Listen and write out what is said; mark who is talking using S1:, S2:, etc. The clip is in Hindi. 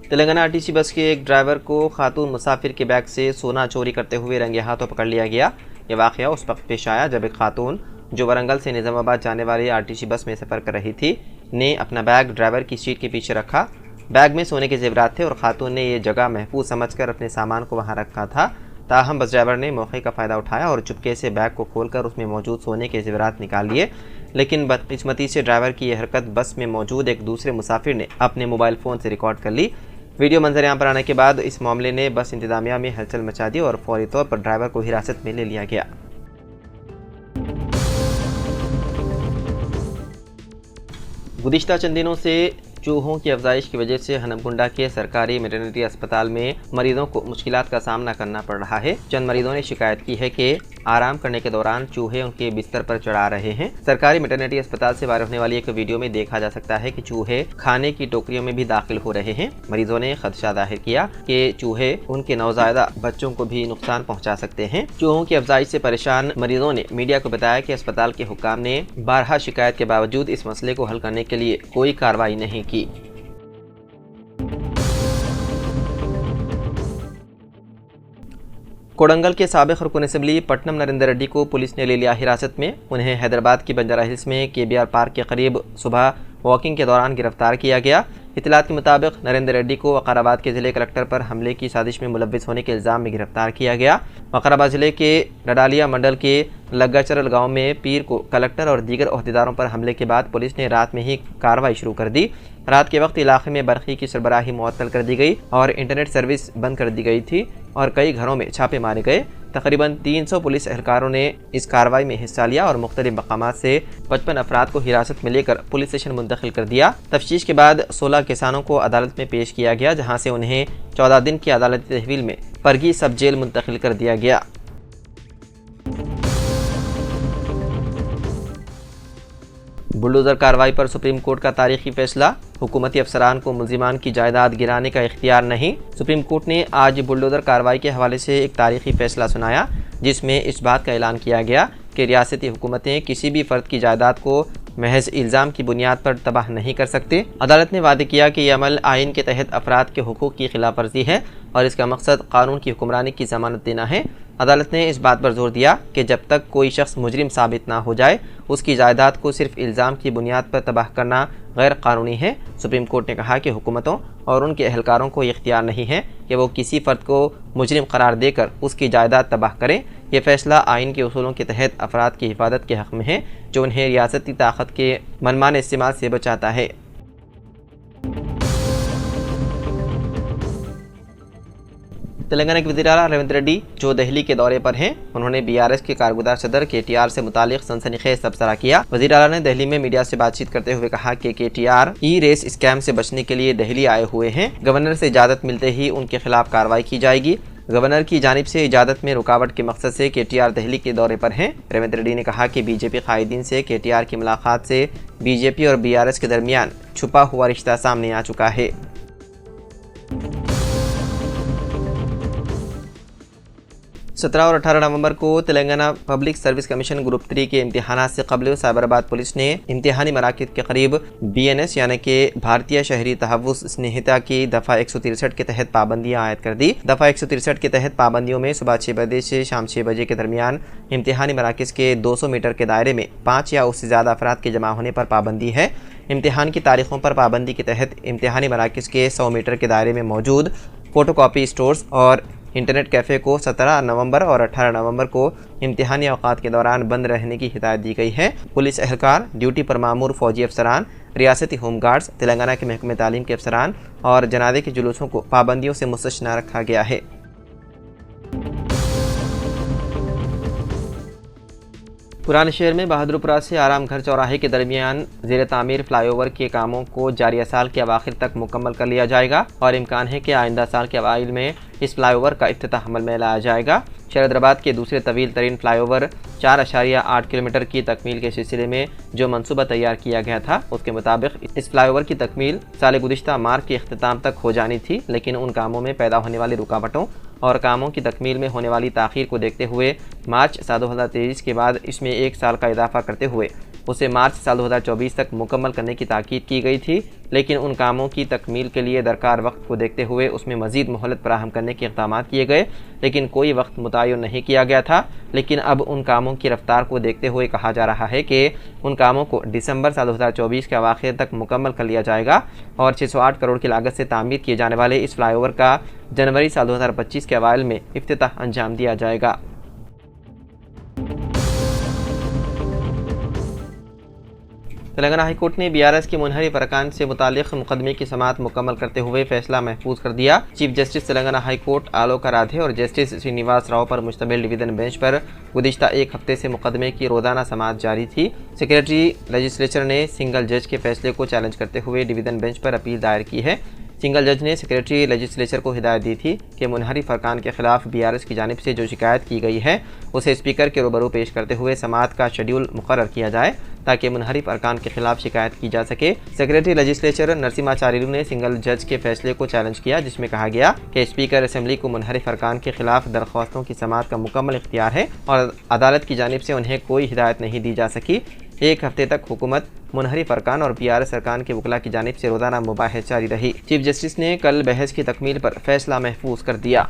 S1: तेलंगाना आरटीसी बस के एक ड्राइवर को खातून मुसाफिर के बैग से सोना चोरी करते हुए रंगे हाथों पकड़ लिया गया। यह वाक़या उस वक्त पेश आया जब एक खातून जो वरंगल से निज़ामाबाद जाने वाली आरटीसी बस में सफ़र कर रही थी ने अपना बैग ड्राइवर की सीट के पीछे रखा। बैग में सोने के जेवरात थे और खातून ने यह जगह महफूज समझकर अपने सामान को वहाँ रखा था। ताहम बस ड्राइवर ने मौके का फ़ायदा उठाया और चुपके से बैग को खोलकर उसमें मौजूद सोने के जेवरात निकाल लिए। लेकिन बदकिस्मती से ड्राइवर की यह हरकत बस में मौजूद एक दूसरे मुसाफिर ने अपने मोबाइल फ़ोन से रिकॉर्ड कर ली। वीडियो मंजर यहाँ पर आने के बाद इस मामले ने बस इंतजामिया में हलचल मचा दी और फौरी तौर पर ड्राइवर को हिरासत में ले लिया गया। गुज़िश्ता चंद दिनों से चूहों की अफजाइश की वजह से हनमकुंडा के सरकारी मैटरनिटी अस्पताल में मरीजों को मुश्किलात का सामना करना पड़ रहा है। चंद मरीजों ने शिकायत की है कि आराम करने के दौरान चूहे उनके बिस्तर पर चढ़ा रहे हैं। सरकारी मैटरनिटी अस्पताल से वायरल होने वाली एक वीडियो में देखा जा सकता है कि चूहे खाने की टोकरियों में भी दाखिल हो रहे हैं। मरीजों ने खदशा जाहिर किया कि चूहे उनके नवजायदा बच्चों को भी नुकसान पहुँचा सकते हैं। चूहों की अफजाइश से परेशान मरीजों ने मीडिया को बताया कि अस्पताल के हुक्काम ने बारहा शिकायत के बावजूद इस मसले को हल करने के लिए कोई कार्रवाई नहीं की। कोडंगल के साबिक रुकन असेंबली पट्टनम नरेंद्र रेड्डी को पुलिस ने ले लिया हिरासत में। उन्हें हैदराबाद की बंजारा हिल्स में केबीआर पार्क के करीब सुबह वॉकिंग के दौरान गिरफ्तार किया गया। इतलात के मुताबिक नरेंद्र रेड्डी को वकाराबाद के ज़िले कलेक्टर पर हमले की साजिश में मुलव्विस होने के इल्ज़ाम में गिरफ्तार किया गया। वकाराबाद ज़िले के नडालिया मंडल के लग्गाचरल गांव में पीर को कलेक्टर और दीगर अहदेदारों पर हमले के बाद पुलिस ने रात में ही कार्रवाई शुरू कर दी। रात के वक्त इलाके में बरक़ी की सरबराही मुअत्तल कर दी गई और इंटरनेट सर्विस बंद कर दी गई थी और कई घरों में छापे मारे गए। तकरीबन 300 पुलिस एहलकारों ने इस कार्रवाई में हिस्सा लिया और मुख्तलिफ मकामात से 55 अफराद को हिरासत में लेकर पुलिस स्टेशन मुंतकिल कर दिया। तफ्तीश के बाद 16 किसानों को अदालत में पेश किया गया, जहां से उन्हें 14 दिन की अदालती तहवील में परगी सब जेल मुंतकिल कर दिया गया। बुलडोज़र कार्रवाई पर सुप्रीम कोर्ट का तारीखी फैसला। हुकूमती अफसरान को मुल्जिमान की जायदाद गिराने का इख्तियार नहीं। सुप्रीम कोर्ट ने आज बुलडोज़र कार्रवाई के हवाले से एक तारीखी फैसला सुनाया, जिसमें इस बात का ऐलान किया गया कि रियासती हुकूमतें किसी भी फ़र्द की जायदाद को महज इल्ज़ाम की बुनियाद पर तबाह नहीं कर सकते। अदालत ने वादे किया कि यह अमल आइन के तहत अफराद के हुकूक की खिलाफ वर्जी है और इसका मकसद कानून की हुक्मरानी की ज़मानत देना है। अदालत ने इस बात पर जोर दिया कि जब तक कोई शख्स मुजरिम साबित ना हो जाए, उसकी जायदाद को सिर्फ इल्ज़ाम की बुनियाद पर तबाह करना गैर कानूनी है। सुप्रीम कोर्ट ने कहा कि हुकूमतों और उनके एहलकारों को इख्तियार नहीं है कि वो किसी फ़र्द को मुजरिम करार देकर उसकी जायदाद तबाह करें। यह फ़ैसला आइन के उसूलों के तहत अफराद की हिफाजत के हक़ में है, जो उन्हें रियासती ताकत के मनमाने इस्तेमाल से बचाता है। तेलंगाना के वज़ीर आला रेवंत रेड्डी जो दिल्ली के दौरे पर हैं, उन्होंने बीआरएस के कारगुजार सदर केटीआर से मुतालिक सनसनीखेज तबसरा किया। वज़ीर आला ने दिल्ली में मीडिया से बातचीत करते हुए कहा कि केटीआर ई रेस स्कैम से बचने के लिए दिल्ली आए हुए हैं। गवर्नर से इजाज़त मिलते ही उनके खिलाफ कार्रवाई की जाएगी। गवर्नर की जानिब से इजाज़त में रुकावट के मकसद से केटीआर दिल्ली के दौरे पर हैं। रेवंत रेड्डी ने कहा कि बीजेपी कायदीन से केटीआर की मुलाकात से बीजेपी और बीआरएस के दरमियान छुपा हुआ रिश्ता सामने आ चुका है। 17 और 18 नवंबर को Telangana public service commission group 3 के इम्तिहानात से कबल साइबराबाद पुलिस ने इम्तिहानी मराकज़ के करीब BNS यानी कि भारतीय शहरी तहव्वुस स्नेहिता की दफ़ा 163 के तहत पाबंदियाँ आयद कर दी। दफ़ा 163 के तहत पाबंदियों में सुबह 6 बजे से शाम 6 बजे के दरमियान इम्तिहानी मराकज़ के 200 मीटर के दायरे में 5 या उससे ज़्यादा अफराद के जमा होने पर पाबंदी है। इम्तिहान की तारीखों पर पाबंदी के तहत इम्तिहानी मराकज़ के 100 मीटर के दायरे में मौजूद फ़ोटोकॉपी स्टोर्स और इंटरनेट कैफ़े को 17 नवंबर और 18 नवंबर को इम्तिहानी औकात के दौरान बंद रहने की हिदायत दी गई है। पुलिस एहलकार, ड्यूटी पर मामूर फ़ौजी अफसरान, रियासती होम गार्ड्स, तेलंगाना के महकमे तालीम के अफसरान और जनाजे के जुलूसों को पाबंदियों से मुस्तस्ना रखा गया है। पुराने शहर में बहादुरपुरा से आराम घर चौराहे के दरमियान ज़ेर तामीर फ्लाईओवर के कामों को जारिया साल के अवाखिर तक मुकम्मल कर लिया जाएगा और इम्कान है कि आइंदा साल के अवाइल में इस फ्लाईओवर का इफ्तिताह अमल में लाया जाएगा। शहर हैदराबाद के दूसरे तवील तरीन फ्लाईओवर 4.8 किलोमीटर की तकमील के सिलसिले में जो मंसूबा तैयार किया गया था उसके मुताबिक इस फ्लाईओवर की तकमील साल गुज़िश्ता मार्च के अख्ताम तक हो जानी थी, लेकिन उन कामों में पैदा होने वाली रुकावटों और कामों की तकमील में होने वाली ताख़ीर को देखते हुए मार्च साल 2023 के बाद इसमें 1 साल का इजाफा करते हुए उसे मार्च साल 2024 तक मुकम्मल करने की ताकीद की गई थी। लेकिन उन कामों की तकमील के लिए दरकार वक्त को देखते हुए उसमें मज़ीद मोहलत फराहम करने के इक़दाम किए गए, लेकिन कोई वक्त मुतय्यन नहीं किया गया था। लेकिन अब उन कामों की रफ्तार को देखते हुए कहा जा रहा है कि उन कामों को दिसंबर साल 2024 के अवाखिर तक मुकम्मल कर लिया जाएगा और 608 करोड़ की लागत से तामीर किए जाने वाले इस फ्लाईओवर का जनवरी साल 2025 के अवाइल में इफ्तिताह अंजाम दिया जाएगा। तेलंगाना हाई कोर्ट ने BRS के मुनहरिफ अरकान से मुतालिक मुकदमे की समाअत मुकम्मल करते हुए फैसला महफूज कर दिया। Chief justice Telangana high court Alok Aradhe और जस्टिस श्रीनिवास राव पर मुश्तमिल डिवीज़न बेंच पर गुज़िश्ता एक हफ्ते से मुकदमे की रोज़ाना समाअत जारी थी। सेक्रेटरी लेजिस्लेचर ने सिंगल जज के फैसले को चैलेंज करते हुए डिवीज़न बेंच पर अपील दायर की है। सिंगल जज ने सेक्रेटरी लेजिस्लेचर को हिदायत दी थी कि मुनहरिफ अरकान के खिलाफ BRS की जानिब से जो शिकायत की गई है उसे स्पीकर के रूबरू पेश करते हुए समाअत का शेड्यूल मुकर्रर किया जाए ताकि मुनहरिफ अरकान के खिलाफ शिकायत की जा सके। सेक्रेटरी लेजिस्लेचर नरसिम्हाचार्युलु ने सिंगल जज के फैसले को चैलेंज किया, जिसमें कहा गया कि स्पीकर असेंबली को मुनहरिफ अरकान के खिलाफ दरख्वास्तों की समाअत का मुकम्मल इख्तियार है और अदालत की जानिब से उन्हें कोई हिदायत नहीं दी जा सकी। एक हफ्ते तक हुकूमत मुनहरिफ अरकान और BRS अरकान के वकला की जानिब से रोज़ाना मुबाहिस जारी रही। चीफ जस्टिस ने कल बहस की तकमील पर फैसला महफूज कर दिया।